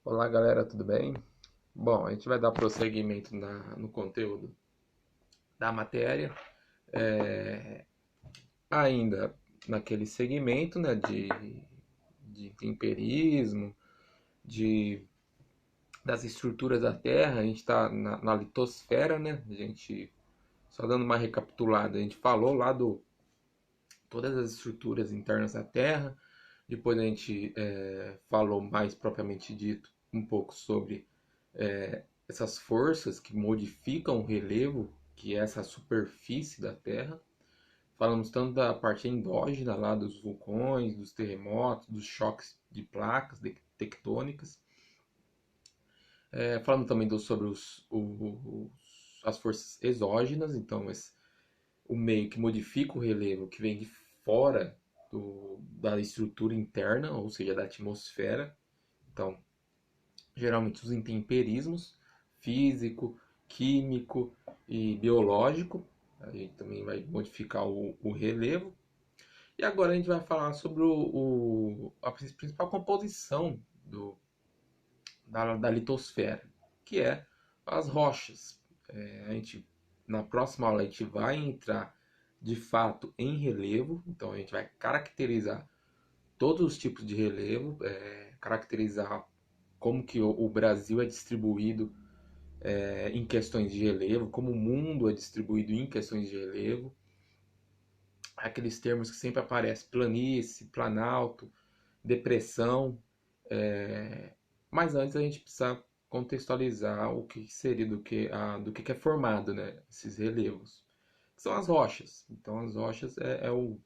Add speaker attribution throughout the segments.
Speaker 1: Olá galera, tudo bem? Bom, a gente vai dar prosseguimento no conteúdo da matéria, é, ainda naquele segmento, né, de empirismo, de, das estruturas da Terra. A gente está na litosfera, né? A gente, só dando uma recapitulada, a gente falou lá do todas as estruturas internas da Terra. Depois a gente falou mais propriamente dito um pouco sobre essas forças que modificam o relevo, que é essa superfície da Terra. Falamos tanto da parte endógena lá dos vulcões, dos terremotos, dos choques de placas tectônicas. Falamos também sobre as forças exógenas, então o meio que modifica o relevo, que vem de fora da estrutura interna, ou seja, da atmosfera. Então, geralmente os intemperismos físico, químico e biológico. A gente também vai modificar o relevo. E agora a gente vai falar sobre a principal composição da litosfera, que é as rochas. A gente, na próxima aula a gente vai entrar de fato em relevo, então a gente vai caracterizar todos os tipos de relevo, caracterizar como que o Brasil é distribuído em questões de relevo, como o mundo é distribuído em questões de relevo, aqueles termos que sempre aparecem, planície, planalto, depressão, mas antes a gente precisa contextualizar o que seria do que é formado, né, esses relevos, que são as rochas. Então as rochas é o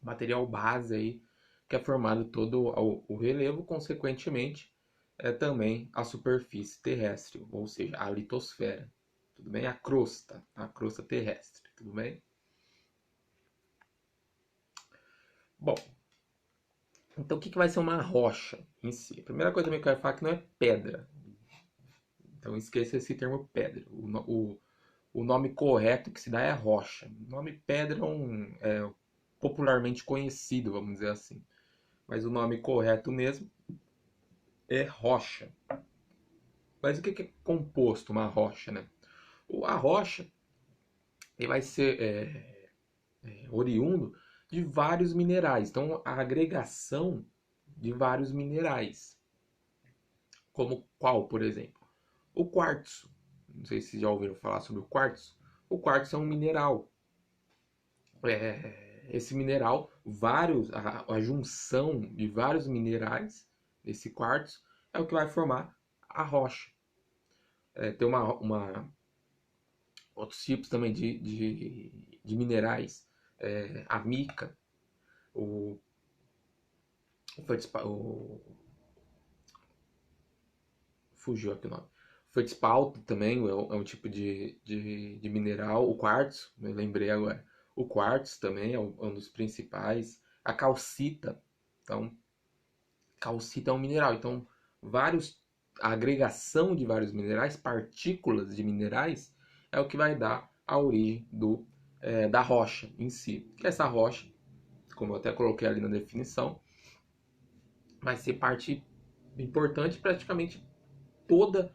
Speaker 1: material base aí que é formado todo o relevo, consequentemente é também a superfície terrestre, ou seja, a litosfera, tudo bem? A crosta terrestre, tudo bem? Bom, então o que vai ser uma rocha em si? A primeira coisa que eu quero falar é que não é pedra, então esqueça esse termo pedra. O nome correto que se dá é rocha. O nome pedra é popularmente conhecido, vamos dizer assim. Mas o nome correto mesmo é rocha. Mas o que é composto uma rocha, né? A rocha ele vai ser oriundo de vários minerais. Então, a agregação de vários minerais. Como qual, por exemplo? O quartzo. Não sei se já ouviram falar sobre o quartzo. O quartzo é um mineral. Esse mineral, a junção de vários minerais desse quartzo é o que vai formar a rocha. Tem outros tipos também de minerais, a mica, o, o fugiu aqui o nome. O feldspalto também é um tipo de mineral. O quartzo, me lembrei agora. O quartzo também é um dos principais. A calcita, então, calcita é um mineral. Então, vários, a agregação de vários minerais, partículas de minerais, é o que vai dar a origem da rocha em si. Que essa rocha, como eu até coloquei ali na definição, vai ser parte importante praticamente toda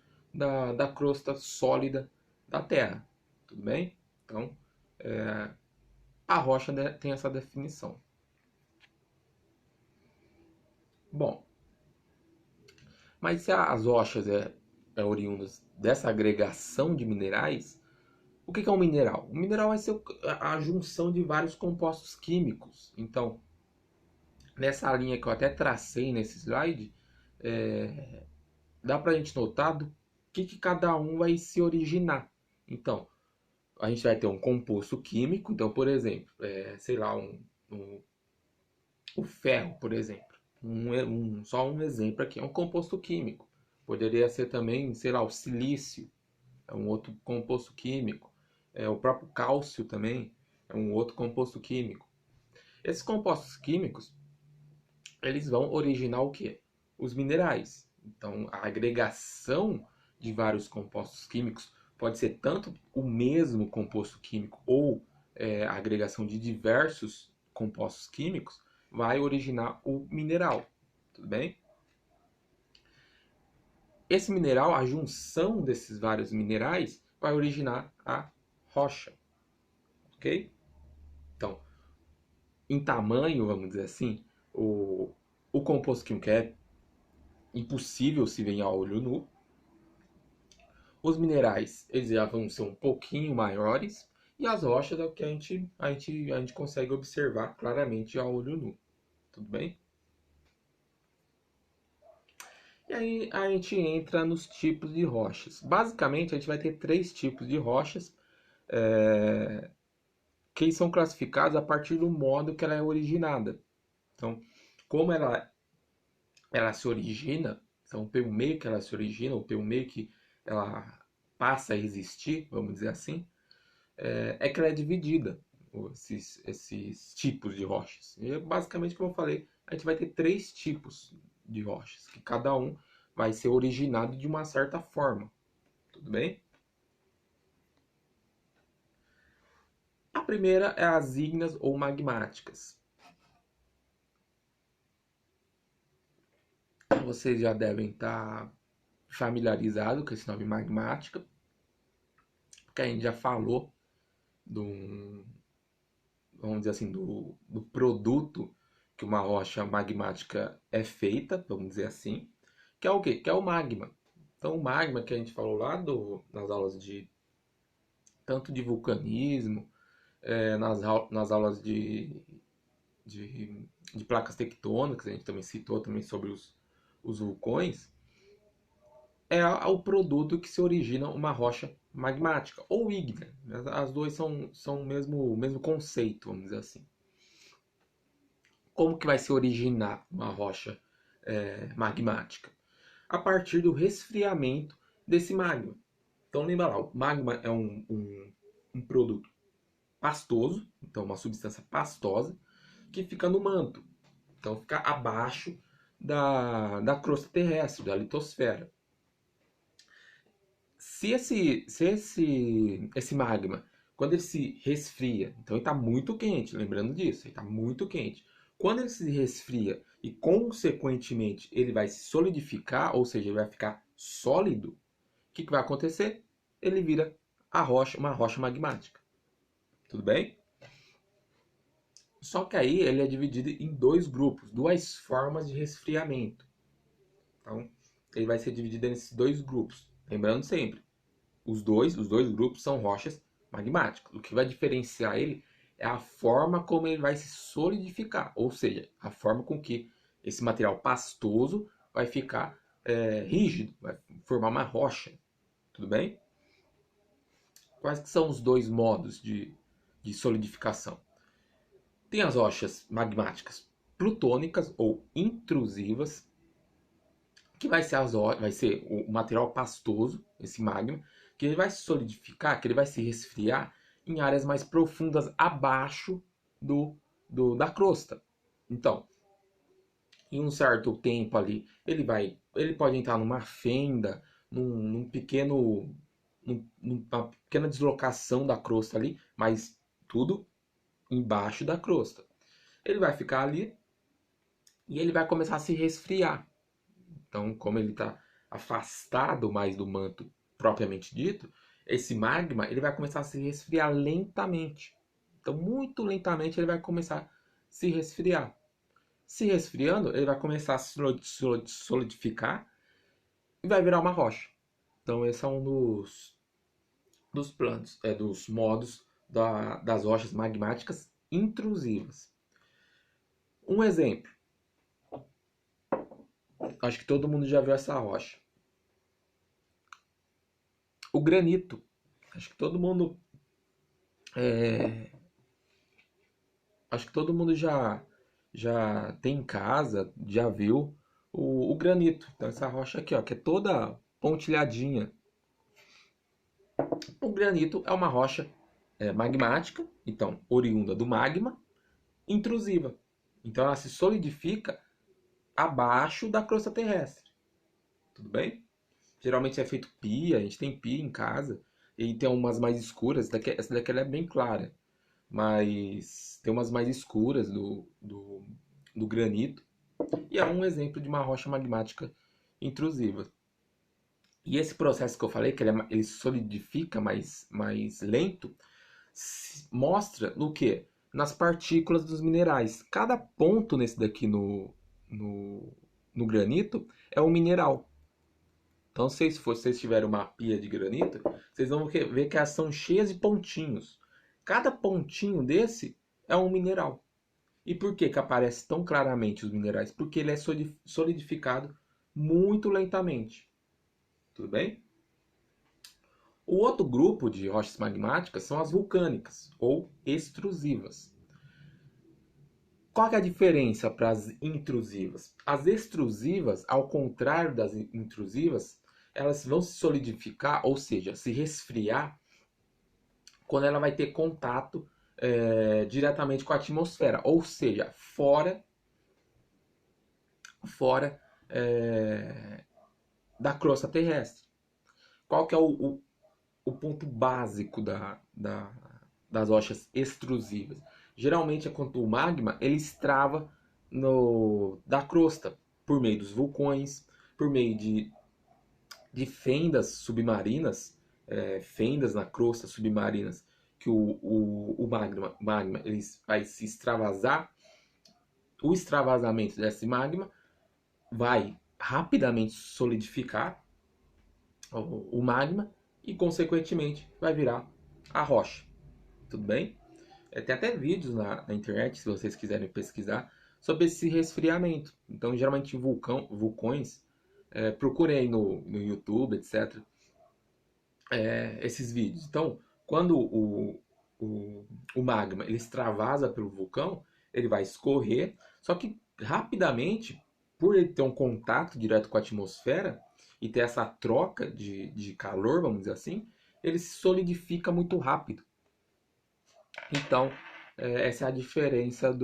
Speaker 1: da crosta sólida da Terra. Tudo bem? Então, a rocha tem essa definição. Bom, mas se as rochas é oriundas dessa agregação de minerais, o que é um mineral? O mineral vai ser a junção de vários compostos químicos. Então, nessa linha que eu até tracei nesse slide, dá para a gente notar do que cada um vai se originar. Então, a gente vai ter um composto químico. Então, por exemplo, sei lá, o ferro, por exemplo. Só um exemplo aqui, é um composto químico. Poderia ser também, sei lá, o silício, é um outro composto químico. O próprio cálcio também é um outro composto químico. Esses compostos químicos, eles vão originar o quê? Os minerais. Então, a agregação de vários compostos químicos pode ser tanto o mesmo composto químico ou a agregação de diversos compostos químicos vai originar o mineral. Tudo bem? Esse mineral, a junção desses vários minerais, vai originar a rocha, ok? Então, em tamanho, vamos dizer assim, o composto químico é impossível se ver a olho nu. Os minerais, eles já vão ser um pouquinho maiores. E as rochas é o que a gente consegue observar claramente a olho nu. Tudo bem? E aí a gente entra nos tipos de rochas. Basicamente, a gente vai ter três tipos de rochas que são classificados a partir do modo que ela é originada. Então, como ela se origina, então pelo meio que ela se origina, ou pelo meio que ela passa a existir, vamos dizer assim, que ela é dividida, esses tipos de rochas. E basicamente, como eu falei, a gente vai ter três tipos de rochas, que cada um vai ser originado de uma certa forma. Tudo bem? A primeira é as ígneas ou magmáticas. Vocês já devem estar familiarizados com esse nome magmática, porque a gente já falou do, vamos dizer assim, do produto que uma rocha magmática é feita, vamos dizer assim, que é o quê? Que é o magma. Então, o magma que a gente falou lá nas aulas de tanto de vulcanismo, nas aulas de placas tectônicas, a gente também citou também sobre os vulcões, é o produto que se origina uma rocha magmática ou ígnea. As duas são o mesmo conceito, vamos dizer assim. Como que vai se originar uma rocha magmática? A partir do resfriamento desse magma. Então lembra lá, o magma é um produto pastoso, então uma substância pastosa, que fica no manto. Então fica abaixo da crosta terrestre, da litosfera. Se esse magma, quando ele se resfria, então ele está muito quente, lembrando disso, ele está muito quente. Quando ele se resfria e, consequentemente, ele vai se solidificar, ou seja, ele vai ficar sólido, o que vai acontecer? Ele vira uma rocha magmática. Tudo bem? Só que aí ele é dividido em dois grupos, duas formas de resfriamento. Então, ele vai ser dividido nesses dois grupos. Lembrando sempre, os dois grupos são rochas magmáticas. O que vai diferenciar ele é a forma como ele vai se solidificar, ou seja, a forma com que esse material pastoso vai ficar rígido, vai formar uma rocha. Tudo bem? Quais que são os dois modos de solidificação? Tem as rochas magmáticas plutônicas ou intrusivas, que vai ser o material pastoso, esse magma, que ele vai se solidificar, que ele vai se resfriar em áreas mais profundas abaixo da crosta. Então, em um certo tempo ali, ele pode entrar numa fenda, numa pequena deslocação da crosta ali, mas tudo embaixo da crosta. Ele vai ficar ali e ele vai começar a se resfriar. Então, como ele está afastado mais do manto propriamente dito, esse magma ele vai começar a se resfriar lentamente. Então, muito lentamente ele vai começar a se resfriar. Se resfriando, ele vai começar a se solidificar e vai virar uma rocha. Então, esse é um dos planos, dos modos das rochas magmáticas intrusivas. Um exemplo, acho que todo mundo já viu essa rocha. O granito. Acho que todo mundo é, acho que todo mundo já tem em casa, já viu o granito. Então essa rocha aqui, ó, que é toda pontilhadinha. O granito é uma rocha magmática, então oriunda do magma, intrusiva. Então ela se solidifica abaixo da crosta terrestre. Tudo bem? Geralmente é feito pia, a gente tem pia em casa. E tem umas mais escuras, essa daqui ela é bem clara. Mas tem umas mais escuras do granito. E é um exemplo de uma rocha magmática intrusiva. E esse processo que eu falei, que ele solidifica mais lento, mostra no quê? Nas partículas dos minerais. Cada ponto nesse daqui no, no granito é um mineral. Então, se vocês tiverem uma pia de granito, vocês vão ver que elas são cheias de pontinhos. Cada pontinho desse é um mineral. E por que que aparece tão claramente os minerais? Porque ele é solidificado muito lentamente. Tudo bem? O outro grupo de rochas magmáticas são as vulcânicas ou extrusivas. Qual que é a diferença para as intrusivas? As extrusivas, ao contrário das intrusivas, elas vão se solidificar, ou seja, se resfriar, quando ela vai ter contato diretamente com a atmosfera, ou seja, fora da crosta terrestre. Qual que é o ponto básico das rochas extrusivas? Geralmente é quando o magma ele extrava da crosta por meio dos vulcões, por meio de fendas submarinas, fendas na crosta submarinas, que o magma ele vai se extravasar. O extravasamento desse magma vai rapidamente solidificar o magma e, consequentemente, vai virar a rocha. Tudo bem? Tem até vídeos na internet, se vocês quiserem pesquisar, sobre esse resfriamento. Então, geralmente, vulcões, procurem aí no YouTube, etc., esses vídeos. Então, quando o magma ele extravasa pelo vulcão, ele vai escorrer, só que rapidamente, por ele ter um contato direto com a atmosfera e ter essa troca de calor, vamos dizer assim, ele se solidifica muito rápido. Então, essa é a diferença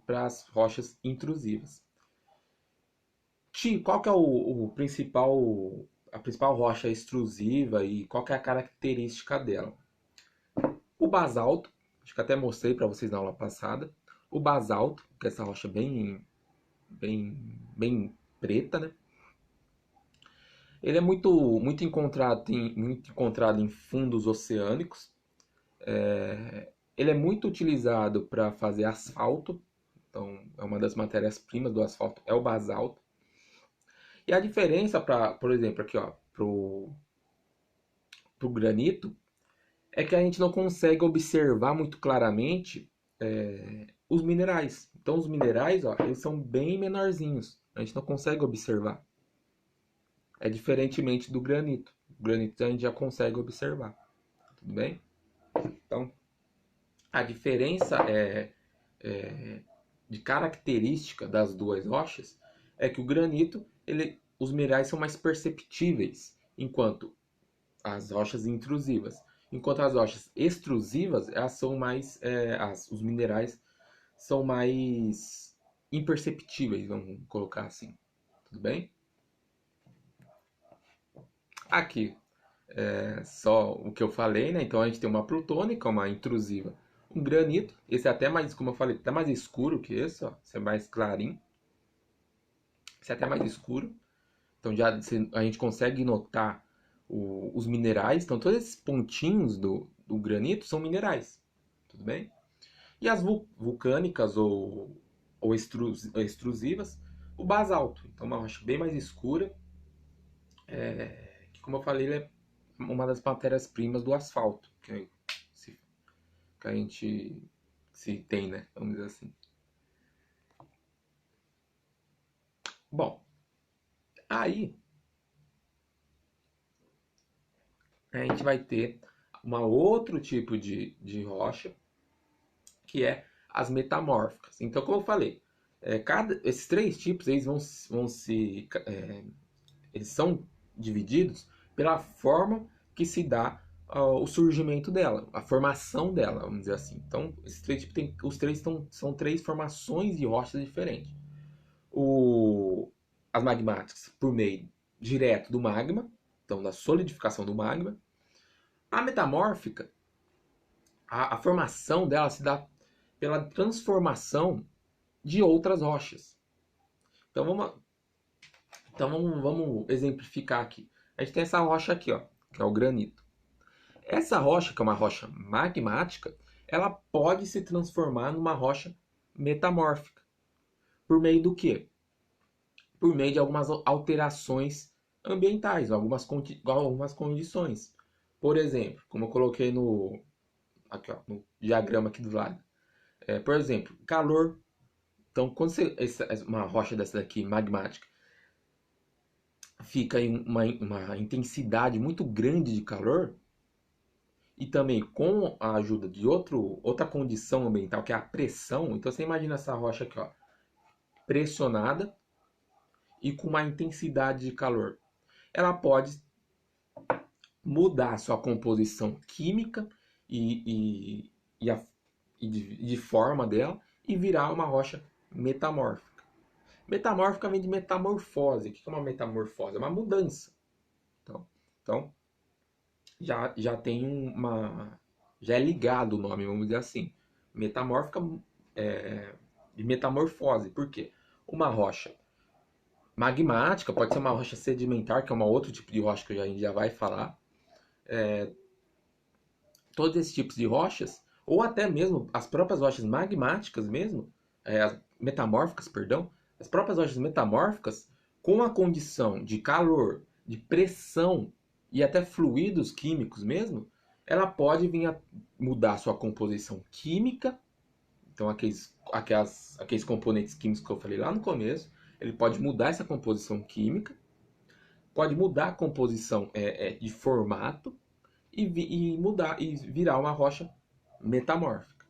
Speaker 1: para as rochas intrusivas. Ti, qual que é a principal rocha extrusiva e qual que é a característica dela? O basalto, acho que até mostrei para vocês na aula passada. O basalto, que é essa rocha bem preta, né? Ele é muito encontrado em fundos oceânicos. Ele é muito utilizado para fazer asfalto. Então, é uma das matérias-primas do asfalto, é o basalto. E a diferença, por exemplo, aqui, ó, pro granito, é que a gente não consegue observar muito claramente os minerais. Então, os minerais, ó, eles são bem menorzinhos. A gente não consegue observar. É diferentemente do granito. O granito a gente já consegue observar. Tudo bem? Então, a diferença de característica das duas rochas é que o granito, os minerais são mais perceptíveis, enquanto as rochas intrusivas. Enquanto as rochas extrusivas, elas são mais, os minerais são mais imperceptíveis, vamos colocar assim. Tudo bem? Aqui, só o que eu falei, né? Então a gente tem uma plutônica, uma intrusiva, um granito. Esse é até mais, como eu falei, até mais escuro que esse, ó. Esse é mais clarinho. Esse é até mais escuro. Então já a gente consegue notar os minerais. Então todos esses pontinhos do granito são minerais. Tudo bem? E as vulcânicas ou extrusivas, o basalto. Então uma rocha bem mais escura. Que, como eu falei, ele é uma das matérias-primas do asfalto. Que a gente se tem, né? Vamos dizer assim. Bom, aí a gente vai ter um outro tipo de rocha, que é as metamórficas. Então, como eu falei, esses três tipos eles eles são divididos pela forma que se dá o surgimento dela, a formação dela, vamos dizer assim. Então, esses três tipos os três são três formações de rochas diferentes. As magmáticas por meio direto do magma, então da solidificação do magma. A metamórfica, a formação dela se dá pela transformação de outras rochas. Então vamos exemplificar aqui. a gente tem essa rocha aqui, ó, que é o granito. Essa rocha, que é uma rocha magmática, ela pode se transformar numa rocha metamórfica. Por meio do quê? Por meio de algumas alterações ambientais, algumas condições. Por exemplo, como eu coloquei aqui, ó, no diagrama aqui do lado. Por exemplo, calor. Então, quando uma rocha dessa daqui, magmática, fica em uma intensidade muito grande de calor, e também com a ajuda de outra condição ambiental, que é a pressão. Então, você imagina essa rocha aqui, ó, pressionada e com uma intensidade de calor. Ela pode mudar a sua composição química e, e, a, e de forma dela e virar uma rocha metamórfica. Metamórfica vem de metamorfose. O que é uma metamorfose? É uma mudança. Então já tem já é ligado o nome, vamos dizer assim. Metamórfica de metamorfose. Por quê? Uma rocha magmática pode ser uma rocha sedimentar, que é um outro tipo de rocha que a gente já vai falar. Todos esses tipos de rochas, ou até mesmo as próprias rochas magmáticas mesmo, as metamórficas, perdão, as próprias rochas metamórficas, com a condição de calor, de pressão e até fluidos químicos mesmo, ela pode vir a mudar sua composição química. Então aqueles componentes químicos que eu falei lá no começo, ele pode mudar essa composição química, pode mudar a composição de formato, e virar uma rocha metamórfica.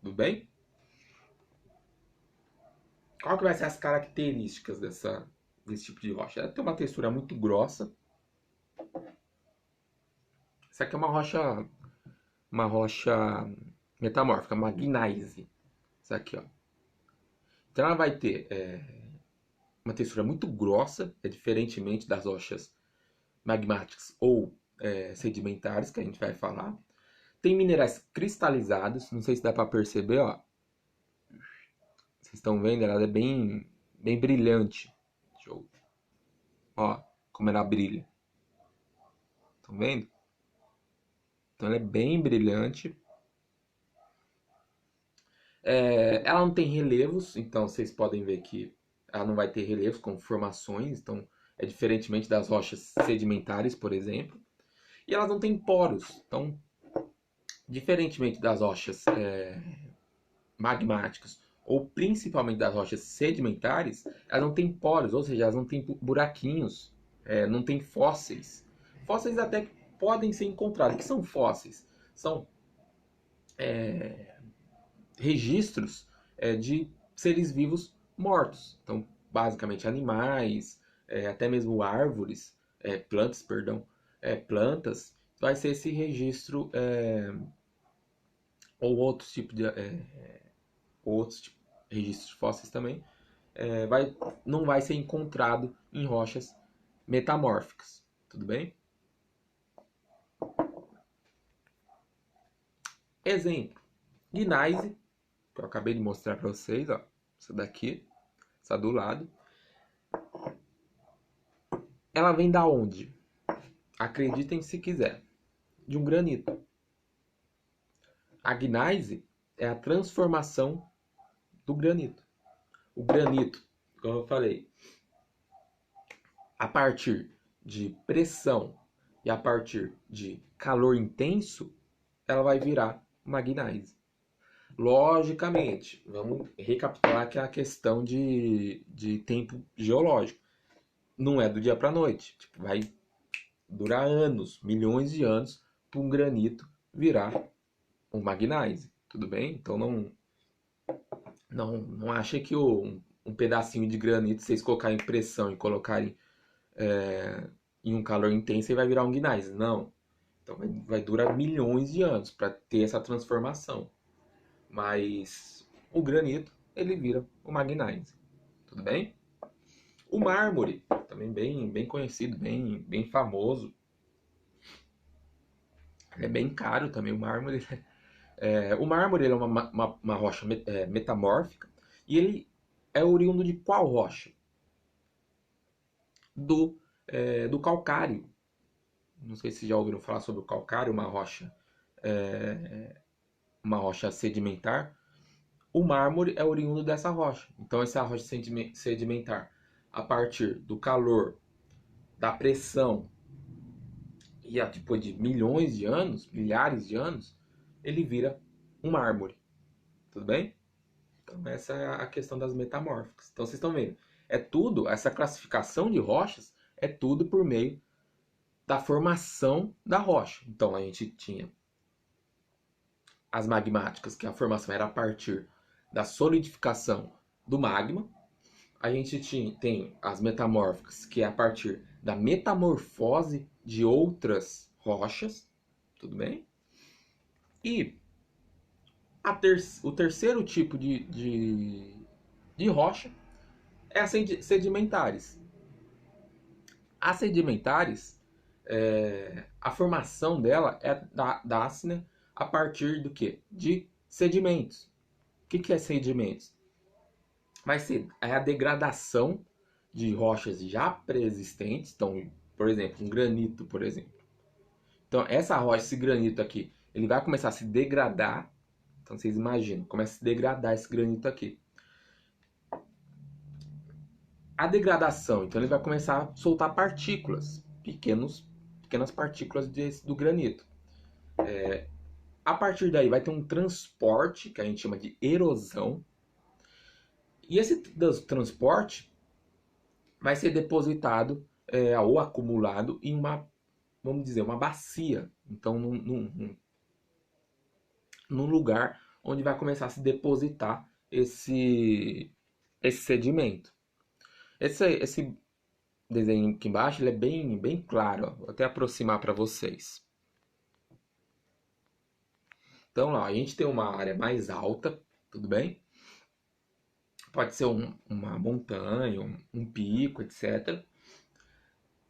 Speaker 1: Tudo bem? Qual que vai ser as características desse tipo de rocha? Ela tem uma textura muito grossa. Essa aqui é uma rocha metamórfica, uma gneiss. Essa aqui, ó. Então ela vai ter uma textura muito grossa, diferentemente das rochas magmáticas ou sedimentares, que a gente vai falar. Tem minerais cristalizados, não sei se dá para perceber, ó. Vocês estão vendo? Ela é bem brilhante. Ó, como ela brilha. Estão vendo? Então ela é bem brilhante. Ela não tem relevos, então vocês podem ver que ela não vai ter relevos com formações, então é diferentemente das rochas sedimentares, por exemplo. E elas não têm poros, então diferentemente das rochas magmáticas ou principalmente das rochas sedimentares, elas não têm poros, ou seja, elas não têm buraquinhos, não têm fósseis. Fósseis até podem ser encontrados. O que são fósseis? São registros de seres vivos mortos. Então, basicamente animais, até mesmo árvores, plantas, perdão, plantas, vai ser esse registro ou outros tipos de registros fósseis também, não vai ser encontrado em rochas metamórficas. Tudo bem? Exemplo: gneiss, que eu acabei de mostrar para vocês, ó, essa daqui, essa do lado. Ela vem da onde? Acreditem se quiser, de um granito. A gneiss é a transformação do granito. O granito, como eu falei, a partir de pressão e a partir de calor intenso, ela vai virar uma gneiss. Logicamente, vamos recapitular que é a questão de tempo geológico. Não é do dia para a noite. Tipo, vai durar anos, milhões de anos, para um granito virar uma gneiss. Tudo bem? Então não acha que um pedacinho de granito, vocês colocarem em pressão e colocarem em um calor intenso, e vai virar um gneiss. Não. Então vai durar milhões de anos para ter essa transformação. Mas o granito, ele vira uma gneiss. Tudo bem? O mármore, também bem conhecido, bem famoso. Ele é bem caro também, o mármore. O mármore ele é uma rocha metamórfica. E ele é oriundo de qual rocha? do calcário. Não sei se já ouviram falar sobre o calcário, uma rocha sedimentar. O mármore é oriundo dessa rocha. Então, essa rocha sedimentar, a partir do calor, da pressão, e depois de milhões de anos, milhares de anos, ele vira um mármore. Tudo bem? Então, essa é a questão das metamórficas. Então, vocês estão vendo. É tudo, essa classificação de rochas, é tudo por meio da formação da rocha. Então, a gente tinha as magmáticas, que a formação era a partir da solidificação do magma. A gente tem as metamórficas, que é a partir da metamorfose de outras rochas. Tudo bem? E o terceiro tipo de rocha é as sedimentares. As sedimentares, a formação dela dá-se, né, a partir do quê? De sedimentos. O que é sedimentos? Vai ser a degradação de rochas já pré-existentes. Então, por exemplo, um granito, por exemplo. Então, essa rocha, esse granito aqui, ele vai começar a se degradar. Então, vocês imaginam, começa a se degradar esse granito aqui. A degradação, então ele vai começar a soltar partículas, pequenas partículas do granito. A partir daí vai ter um transporte, que a gente chama de erosão. E esse transporte vai ser depositado ou acumulado em uma, vamos dizer, uma bacia. Então, num lugar onde vai começar a se depositar esse sedimento. Esse desenho aqui embaixo ele é bem claro. Ó. Vou até aproximar para vocês. Então, lá, a gente tem uma área mais alta, tudo bem? Pode ser uma montanha, um pico, etc.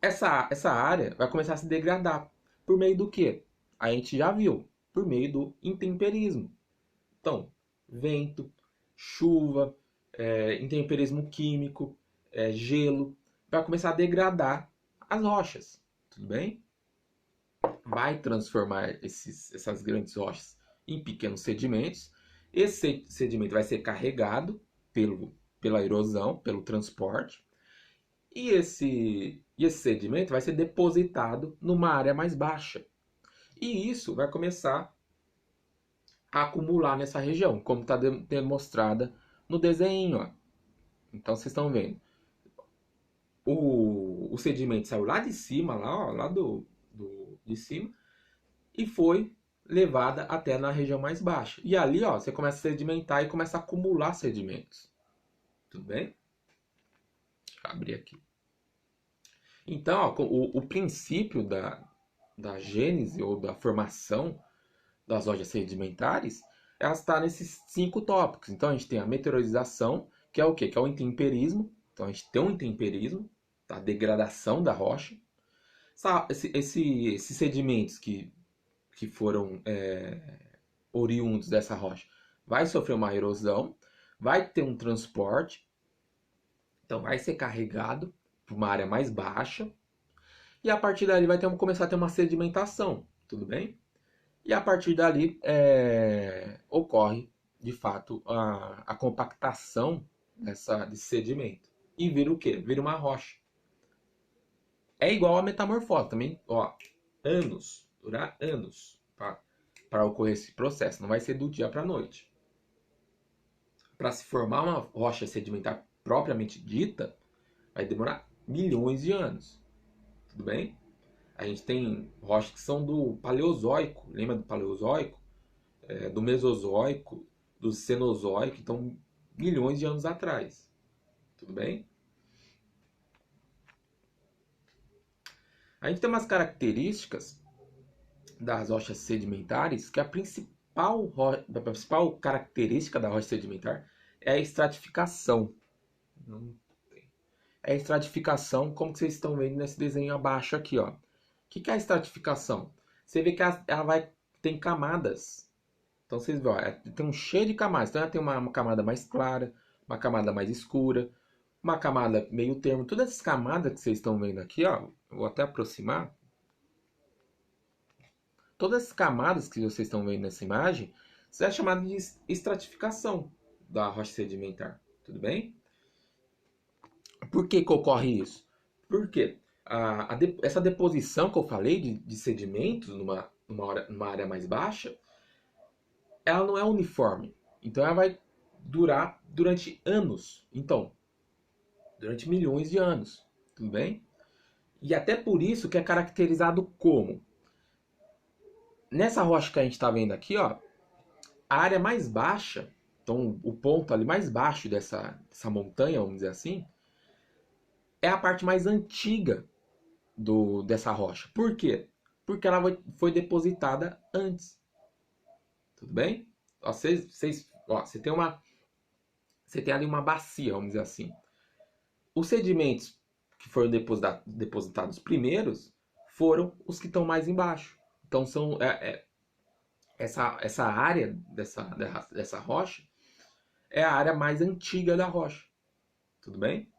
Speaker 1: Essa área vai começar a se degradar. Por meio do quê? A gente já viu. Por meio do intemperismo. Então, vento, chuva, intemperismo químico, gelo, vai começar a degradar as rochas. Tudo bem? Vai transformar essas grandes rochas em pequenos sedimentos. Esse sedimento vai ser carregado pela erosão, pelo transporte. E esse sedimento vai ser depositado numa área mais baixa. E isso vai começar a acumular nessa região, como está demonstrada no desenho. Ó. Então vocês estão vendo. O sedimento saiu lá de cima, lá de cima, e foi levada até na região mais baixa. E ali, ó, você começa a sedimentar e começa a acumular sedimentos. Tudo bem? Deixa eu abrir aqui. Então, ó, o princípio da gênese ou da formação das rochas sedimentares, ela está nesses 5 tópicos. Então, a gente tem a meteorização, que é o quê? Que é o intemperismo. Então, a gente tem um intemperismo, a degradação da rocha. Esses sedimentos que foram oriundos dessa rocha vai sofrer uma erosão, vai ter um transporte, então vai ser carregado para uma área mais baixa, e a partir dali vai começar a ter uma sedimentação, tudo bem? E a partir dali ocorre, de fato, a compactação desse sedimento. E vira o quê? Vira uma rocha. É igual a metamorfose também, ó, durar anos para ocorrer esse processo. Não vai ser do dia para a noite. Para se formar uma rocha sedimentar propriamente dita, vai demorar milhões de anos. Tudo bem? A gente tem rochas que são do Paleozoico. Lembra do Paleozoico? Do Mesozoico, do Cenozoico. Então, milhões de anos atrás. Tudo bem? A gente tem umas características das rochas sedimentares, que a principal característica da rocha sedimentar é a estratificação. É a estratificação, como que vocês estão vendo nesse desenho abaixo aqui, ó. O que é a estratificação? Você vê que ela tem camadas. Então vocês veem, ó, tem um cheio de camadas. Então ela tem uma camada mais clara, uma camada mais escura, uma camada meio termo. Todas essas camadas que vocês estão vendo aqui, ó, eu vou até aproximar. Todas as camadas que vocês estão vendo nessa imagem, isso é chamado de estratificação da rocha sedimentar, tudo bem? Por que que ocorre isso? Porque essa deposição que eu falei de sedimentos numa área mais baixa, ela não é uniforme. Então ela vai durar durante anos. Então, durante milhões de anos, tudo bem? E até por isso que é caracterizado como, nessa rocha que a gente está vendo aqui, ó, a área mais baixa, então o ponto ali mais baixo dessa montanha, vamos dizer assim, é a parte mais antiga dessa rocha. Por quê? Porque ela foi depositada antes. Tudo bem? Ó, você tem ali uma bacia, vamos dizer assim. Os sedimentos que foram depositados primeiros foram os que estão mais embaixo. Então essa área dessa rocha é a área mais antiga da rocha. Tudo bem?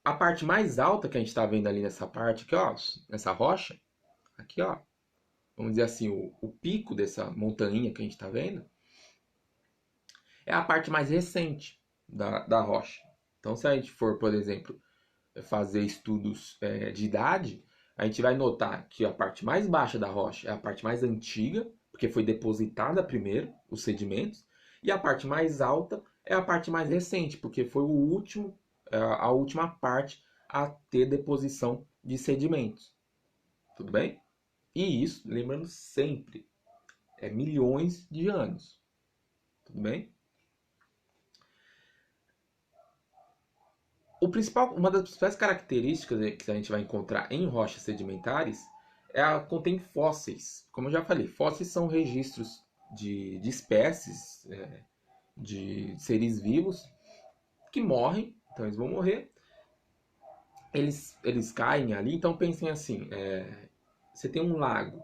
Speaker 1: A parte mais alta que a gente está vendo ali nessa parte aqui, ó, nessa rocha, aqui, ó, vamos dizer assim, o pico dessa montanha que a gente está vendo, é a parte mais recente da rocha. Então, se a gente for, por exemplo, fazer estudos de idade, a gente vai notar que a parte mais baixa da rocha é a parte mais antiga, porque foi depositada primeiro, os sedimentos, e a parte mais alta é a parte mais recente, porque foi a última parte a ter deposição de sedimentos. Tudo bem? E isso, lembrando sempre, é milhões de anos. Tudo bem? Uma das principais características que a gente vai encontrar em rochas sedimentares é a contém fósseis. Como eu já falei, fósseis são registros de espécies, de seres vivos que morrem, então eles vão morrer, eles caem ali, então pensem assim, você tem um lago,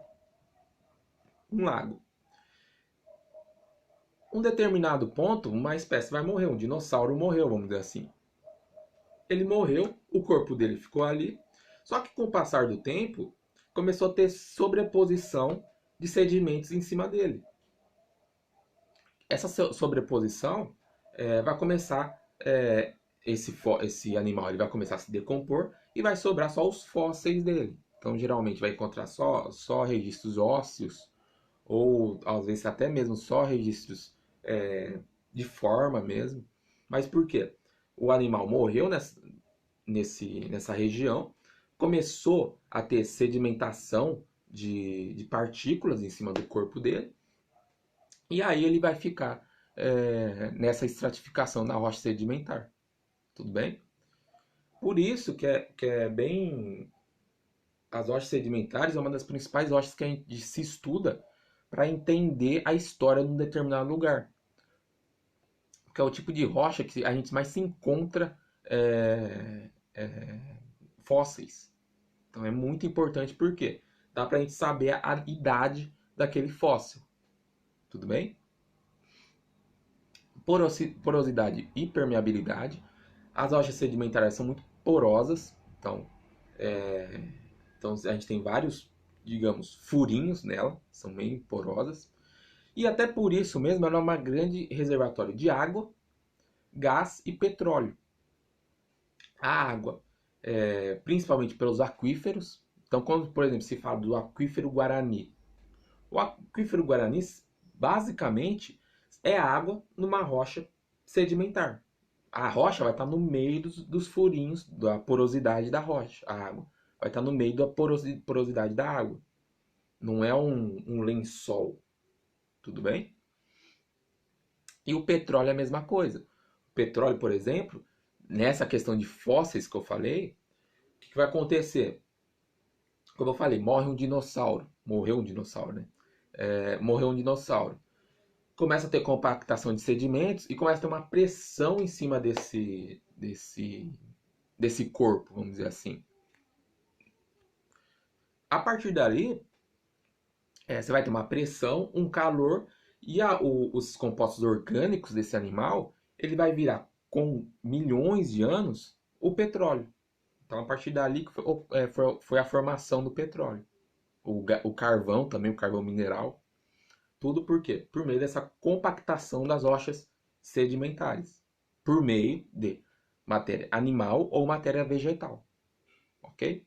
Speaker 1: um determinado ponto, uma espécie vai morrer, um dinossauro morreu, vamos dizer assim. Ele morreu, o corpo dele ficou ali, só que com o passar do tempo, começou a ter sobreposição de sedimentos em cima dele. Essa sobreposição vai começar, esse animal ele vai começar a se decompor e vai sobrar só os fósseis dele. Então, geralmente, vai encontrar só registros ósseos, ou às vezes até mesmo só registros de forma mesmo. Mas por quê? O animal morreu nessa região, começou a ter sedimentação de partículas em cima do corpo dele, e aí ele vai ficar nessa estratificação na rocha sedimentar. Tudo bem? Por isso que é bem. As rochas sedimentares é uma das principais rochas que a gente se estuda para entender a história de um determinado lugar. Que é o tipo de rocha que a gente mais se encontra fósseis. Então é muito importante porque dá para a gente saber a idade daquele fóssil. Tudo bem? Porosidade e permeabilidade. As rochas sedimentares são muito porosas, então a gente tem vários, digamos, furinhos nela, são meio porosas. E até por isso mesmo ela é uma grande reservatório de água, gás e petróleo. A água, principalmente pelos aquíferos. Então, quando, por exemplo, se fala do aquífero Guarani, o aquífero Guarani, basicamente, é água numa rocha sedimentar. A rocha vai estar no meio dos furinhos da porosidade da rocha. A água vai estar no meio da porosidade da água. Não é um lençol. Tudo bem? E o petróleo é a mesma coisa. O petróleo, por exemplo, nessa questão de fósseis que eu falei, o que vai acontecer? Como eu falei, morreu um dinossauro, né? Morreu um dinossauro. Começa a ter compactação de sedimentos e começa a ter uma pressão em cima desse corpo, vamos dizer assim. A partir dali, você vai ter uma pressão, um calor, e os compostos orgânicos desse animal, ele vai virar com milhões de anos, o petróleo. Então, a partir dali que foi a formação do petróleo. O carvão também, o carvão mineral. Tudo por quê? Por meio dessa compactação das rochas sedimentares. Por meio de matéria animal ou matéria vegetal. Ok?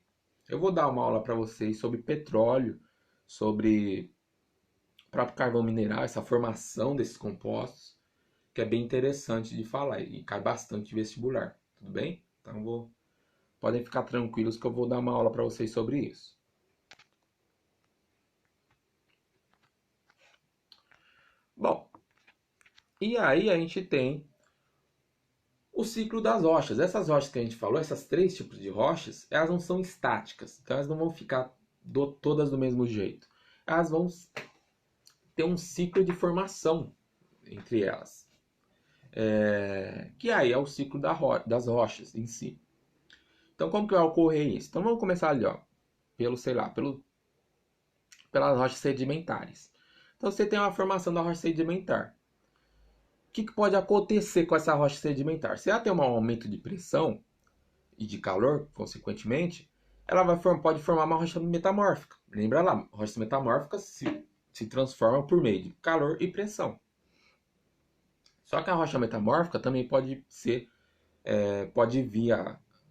Speaker 1: Eu vou dar uma aula para vocês sobre petróleo, sobre o próprio carvão mineral, essa formação desses compostos, que é bem interessante de falar e cai bastante vestibular. Tudo bem? Então podem ficar tranquilos que eu vou dar uma aula para vocês sobre isso. Bom, e aí a gente tem o ciclo das rochas. Essas rochas que a gente falou, esses 3 tipos de rochas, elas não são estáticas. Então elas não vão ficar todas do mesmo jeito. Elas vão ter um ciclo de formação entre elas. Que aí é o ciclo das rochas em si. Então como que vai ocorrer isso? Então vamos começar ali, ó, pelas rochas sedimentares. Então você tem uma formação da rocha sedimentar. O que pode acontecer com essa rocha sedimentar? Se ela tem um aumento de pressão e de calor, consequentemente, ela pode formar uma rocha metamórfica. Lembra lá, rochas metamórficas se transformam por meio de calor e pressão. Só que a rocha metamórfica também pode vir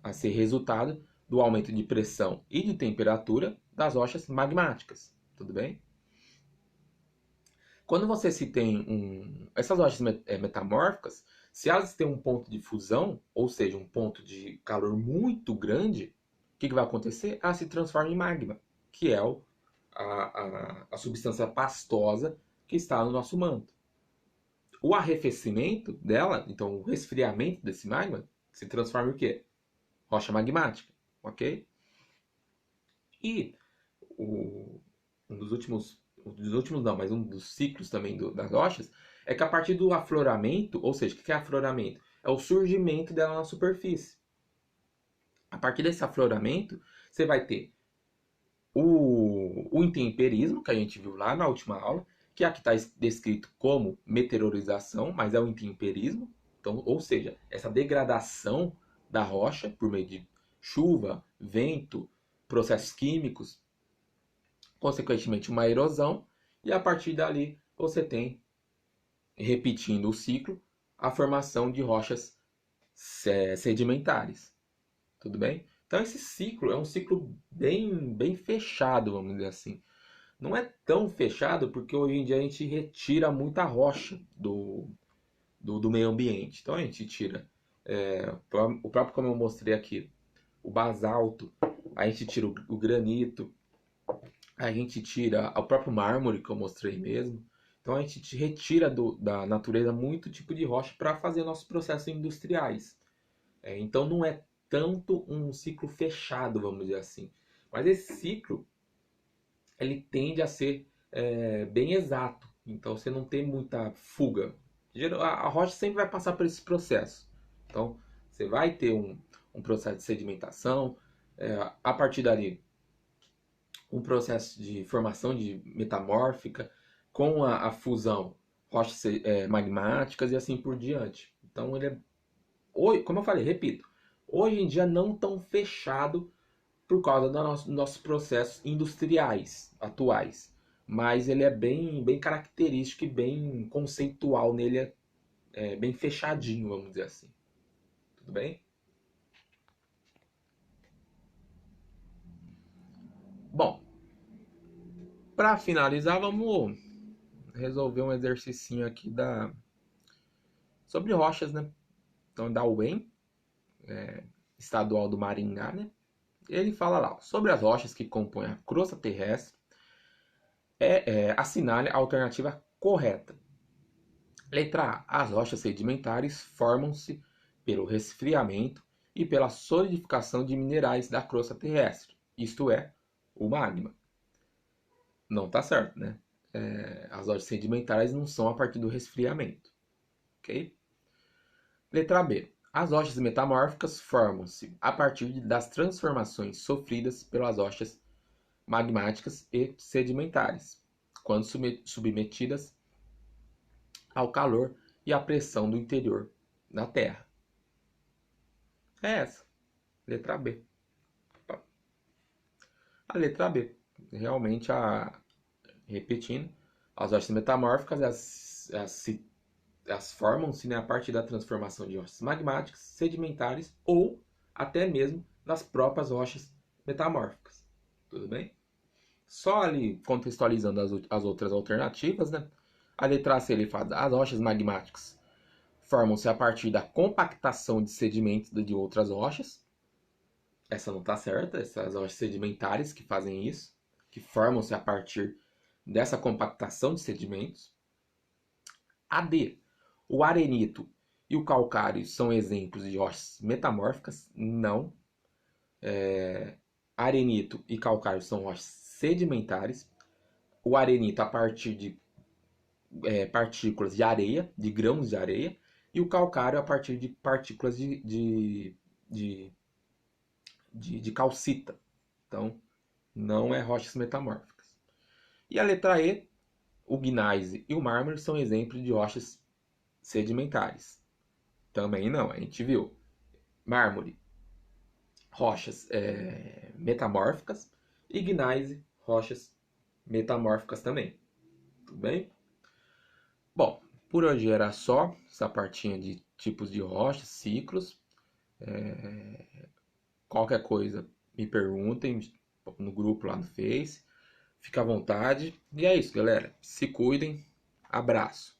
Speaker 1: a ser resultado do aumento de pressão e de temperatura das rochas magmáticas. Tudo bem? Quando você se tem essas rochas metamórficas, se elas têm um ponto de fusão, ou seja, um ponto de calor muito grande, o que vai acontecer? Ela se transforma em magma, que é a substância pastosa que está no nosso manto. O arrefecimento dela, então o resfriamento desse magma, se transforma em o quê? Rocha magmática, ok? E um dos ciclos também das rochas, é que a partir do afloramento, ou seja, o que é afloramento? É o surgimento dela na superfície. A partir desse afloramento, você vai ter o intemperismo, que a gente viu lá na última aula, que aqui está descrito como meteorização, mas é o intemperismo. Então, ou seja, essa degradação da rocha por meio de chuva, vento, processos químicos, consequentemente uma erosão, e a partir dali você tem, repetindo o ciclo, a formação de rochas sedimentares. Tudo bem? Então esse ciclo é um ciclo bem fechado, vamos dizer assim. Não é tão fechado porque hoje em dia a gente retira muita rocha do meio ambiente. Então a gente tira o próprio, como eu mostrei aqui, o basalto, a gente tira o granito, a gente tira o próprio mármore que eu mostrei mesmo. Então a gente retira da natureza muito tipo de rocha para fazer nossos processos industriais. Então não é tanto um ciclo fechado, vamos dizer assim. Mas esse ciclo ele tende a ser bem exato. Então você não tem muita fuga. A rocha sempre vai passar por esse processo. Então você vai ter um processo de sedimentação. A partir dali um processo de formação de metamórfica com a fusão rochas magmáticas e assim por diante. Então ele como eu falei, repito, hoje em dia não tão fechado por causa dos nossos processos industriais atuais, mas ele é bem característico e bem conceitual nele, bem fechadinho, vamos dizer assim. Tudo bem? Bom, para finalizar, vamos resolver um exercício aqui sobre rochas, né? Então, da UEM, estadual do Maringá, né? Ele fala lá, sobre as rochas que compõem a crosta terrestre, assinale a alternativa correta. Letra A. As rochas sedimentares formam-se pelo resfriamento e pela solidificação de minerais da crosta terrestre, isto é, o magma. Não está certo, né? As rochas sedimentares não são a partir do resfriamento. Ok? Letra B. As rochas metamórficas formam-se a partir das transformações sofridas pelas rochas magmáticas e sedimentares, quando submetidas ao calor e à pressão do interior da Terra. é essa, letra B. A letra B, realmente, repetindo, as rochas metamórficas, elas formam-se, né, a partir da transformação de rochas magmáticas, sedimentares ou até mesmo das próprias rochas metamórficas. Tudo bem? Só ali contextualizando as outras alternativas, né? A letra C ele fala: as rochas magmáticas formam-se a partir da compactação de sedimentos de outras rochas. Essa não está certa, essas rochas sedimentares que fazem isso, que formam-se a partir dessa compactação de sedimentos. A D, o arenito e o calcário são exemplos de rochas metamórficas? Não. Arenito e calcário são rochas sedimentares. O arenito a partir de partículas de areia, de grãos de areia, e o calcário a partir de partículas de calcita. Então, não é rochas metamórficas. E a letra E, o gneiss e o mármore são exemplos de rochas sedimentares. Também não, a gente viu mármore, rochas metamórficas, e gneiss, rochas metamórficas também. Tudo bem? Bom, por hoje era só essa partinha de tipos de rochas, ciclos. Qualquer coisa, me perguntem no grupo lá no Face. Fica à vontade. E é isso, galera. Se cuidem. Abraço.